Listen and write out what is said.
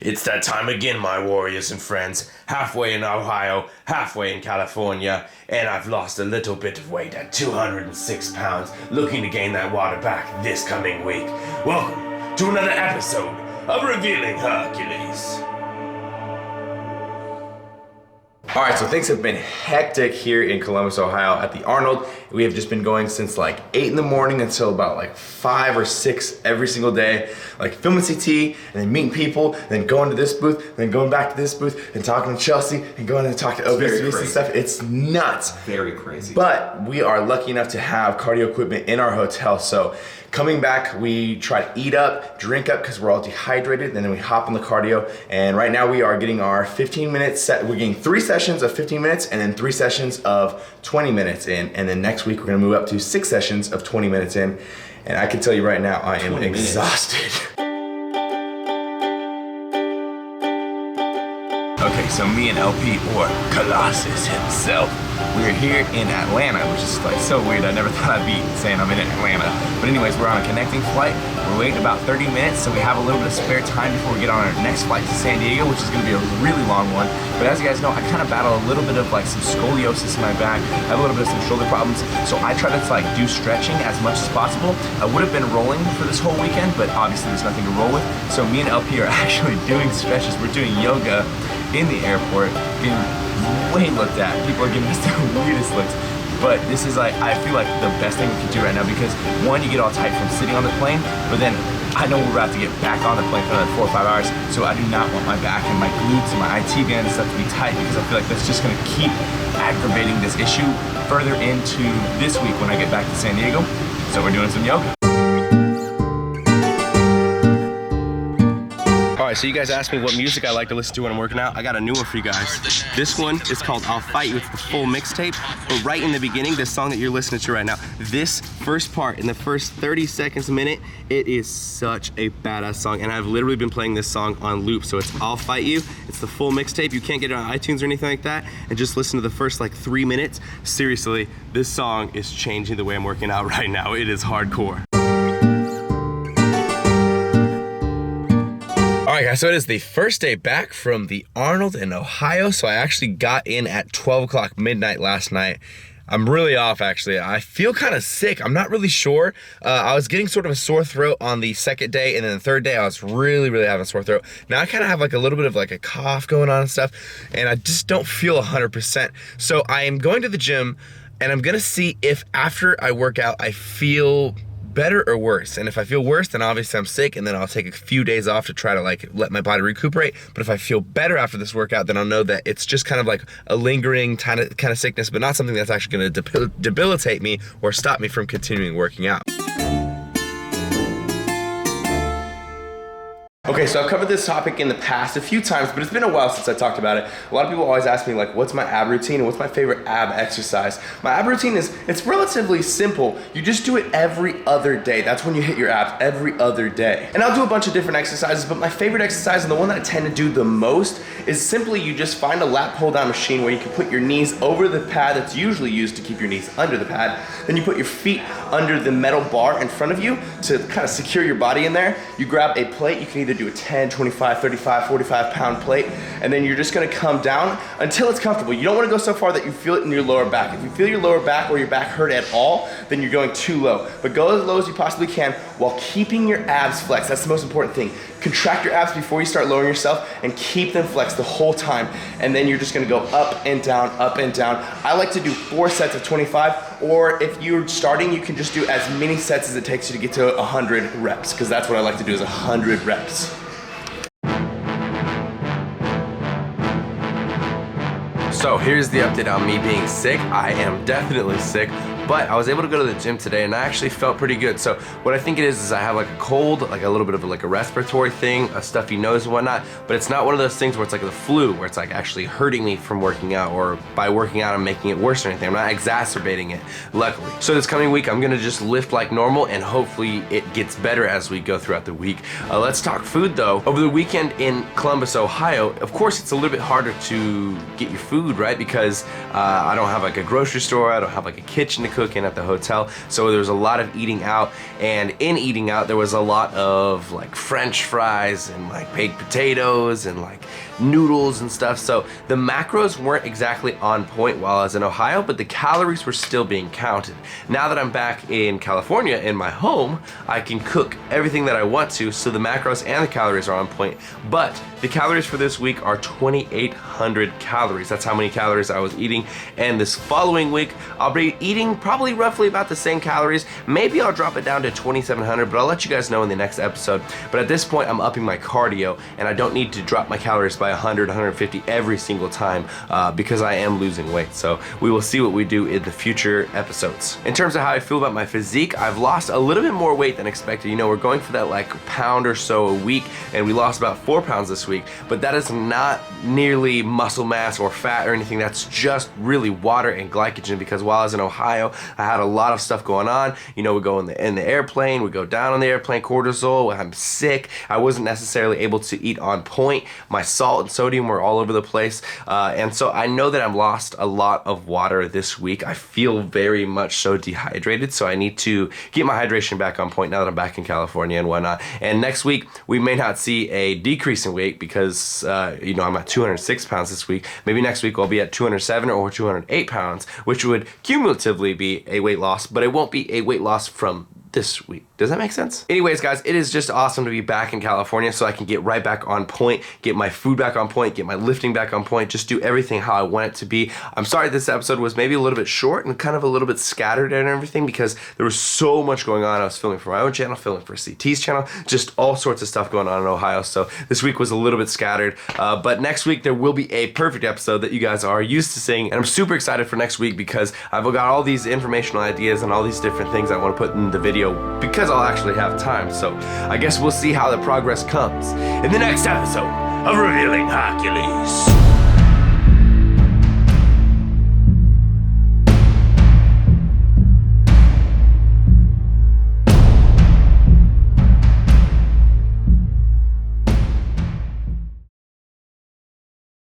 It's that time again, my warriors and friends. Halfway in Ohio, halfway in California, and I've lost a little bit of weight at 206 pounds, looking to gain that water back this coming week. Welcome to another episode of Revealing Hercules. Alright, so things have been hectic here in Columbus, Ohio at the Arnold. We have just been going since like 8 in the morning until about like 5 or 6 every single day. Like filming CT, and then meeting people, and then going to this booth, and then going back to this booth, and talking to Chelsea, and going to talk to OBS and stuff. It's nuts. Very crazy. But we are lucky enough to have cardio equipment in our hotel, so coming back, we try to eat up, drink up, because we're all dehydrated, and then we hop on the cardio. And right now we are getting our 15-minute set. We're getting 3 sessions of 15 minutes, and then 3 sessions of 20 minutes in. And then next week we're gonna move up to 6 sessions of 20 minutes in. And I can tell you right now, I am exhausted. Okay, so me and LP, or Colossus himself, we're here in Atlanta, which is like so weird. I never thought I'd be saying I'm in Atlanta. But anyways, we're on a connecting flight. We're waiting about 30 minutes, so we have a little bit of spare time before we get on our next flight to San Diego, which is gonna be a really long one. But as you guys know, I kind of battle a little bit of like some scoliosis in my back. I have a little bit of some shoulder problems, so I try to like do stretching as much as possible. I would have been rolling for this whole weekend, but obviously there's nothing to roll with. So me and LP are actually doing stretches. We're doing yoga in the airport, getting way looked at. People are giving us the weirdest looks. But this is like, I feel like the best thing we can do right now, because one, you get all tight from sitting on the plane, but then I know we're about to get back on the plane for another 4 or 5 hours, so I do not want my back and my glutes and my IT band and stuff to be tight, because I feel like that's just gonna keep aggravating this issue further into this week when I get back to San Diego. So we're doing some yoga. Alright, so you guys asked me what music I like to listen to when I'm working out. I got a new one for you guys. This one is called I'll Fight You. It's the full mixtape. But right in the beginning, this song that you're listening to right now, this first part, in the first 30 seconds a minute, it is such a badass song. And I've literally been playing this song on loop. So it's I'll Fight You. It's the full mixtape. You can't get it on iTunes or anything like that. And just listen to the first like 3 minutes. Seriously, this song is changing the way I'm working out right now. It is hardcore. Alright guys, so it is the first day back from the Arnold in Ohio. So I actually got in at 12 o'clock midnight last night. I'm really off actually. I feel kind of sick. I'm not really sure. I was getting sort of a sore throat on the second day, and then the third day I was really having a sore throat. Now I kind of have like a little bit of like a cough going on and stuff, and I just don't feel 100%. So I am going to the gym, and I'm gonna see if after I work out I feel better or worse. And if I feel worse, then obviously I'm sick, and then I'll take a few days off to try to like let my body recuperate. But if I feel better after this workout, then I'll know that it's just kind of like a lingering kind of sickness, but not something that's actually gonna debilitate me or stop me from continuing working out. Okay, so I've covered this topic in the past a few times, but it's been a while since I talked about it. A lot of people always ask me like, what's my ab routine and what's my favorite ab exercise? My ab routine it's relatively simple. You just do it every other day. That's when you hit your abs, every other day. And I'll do a bunch of different exercises, but my favorite exercise, and the one that I tend to do the most, is simply you just find a lat pull down machine where you can put your knees over the pad that's usually used to keep your knees under the pad. Then you put your feet under the metal bar in front of you to kind of secure your body in there. You grab a plate. You can either do a 10, 25, 35, 45 pound plate, and then you're just gonna come down until it's comfortable. You don't wanna go so far that you feel it in your lower back. If you feel your lower back or your back hurt at all, then you're going too low. But go as low as you possibly can while keeping your abs flexed. That's the most important thing. Contract your abs before you start lowering yourself and keep them flexed the whole time. And then you're just gonna go up and down, up and down. I like to do 4 sets of 25, or if you're starting, you can just do as many sets as it takes you to get to 100 reps, because that's what I like to do, is 100 reps. So here's the update on me being sick. I am definitely sick, but I was able to go to the gym today and I actually felt pretty good. So what I think it is I have like a cold, like a little bit of like a respiratory thing, a stuffy nose and whatnot, but it's not one of those things where it's like the flu, where it's like actually hurting me from working out, or by working out I'm making it worse or anything. I'm not exacerbating it, luckily. So this coming week I'm gonna just lift like normal, and hopefully it gets better as we go throughout the week. Let's talk food though. Over the weekend in Columbus, Ohio, of course it's a little bit harder to get your food, right? Because I don't have like a grocery store, I don't have like a kitchen to cook cooking at the hotel, so there was a lot of eating out, and in eating out there was a lot of like French fries and like baked potatoes and like noodles and stuff. So the macros weren't exactly on point while I was in Ohio, but the calories were still being counted. Now that I'm back in California in my home, I can cook everything that I want to, so the macros and the calories are on point. But the calories for this week are 2,800 calories. That's how many calories I was eating. And this following week, I'll be eating probably roughly about the same calories. Maybe I'll drop it down to 2,700, but I'll let you guys know in the next episode. But at this point, I'm upping my cardio, and I don't need to drop my calories by 100, 150 every single time because I am losing weight. So we will see what we do in the future episodes. In terms of how I feel about my physique, I've lost a little bit more weight than expected. You know, we're going for that like pound or so a week, and we lost about 4 pounds this week, but that is not nearly muscle mass or fat or anything. That's just really water and glycogen, because while I was in Ohio, I had a lot of stuff going on. You know, we go in the airplane, we go down on the airplane, cortisol, I'm sick. I wasn't necessarily able to eat on point. My salt and sodium were all over the place. And so I know that I've lost a lot of water this week. I feel very much so dehydrated, so I need to get my hydration back on point now that I'm back in California and whatnot. And next week, we may not see a decrease in weight because, you know, I'm at 206 pounds this week. Maybe next week I'll be at 207 or 208 pounds, which would cumulatively be a weight loss, but it won't be a weight loss from this week. Does that make sense? Anyways, guys, it is just awesome to be back in California so I can get right back on point, get my food back on point, get my lifting back on point, just do everything how I want it to be. I'm sorry this episode was maybe a little bit short and kind of a little bit scattered and everything because there was so much going on. I was filming for my own channel, filming for CT's channel, just all sorts of stuff going on in Ohio. So this week was a little bit scattered, but next week there will be a perfect episode that you guys are used to seeing, and I'm super excited for next week because I've got all these informational ideas and all these different things I want to put in the video because I'll actually have time. So I guess we'll see how the progress comes in the next episode of Revealing Hercules.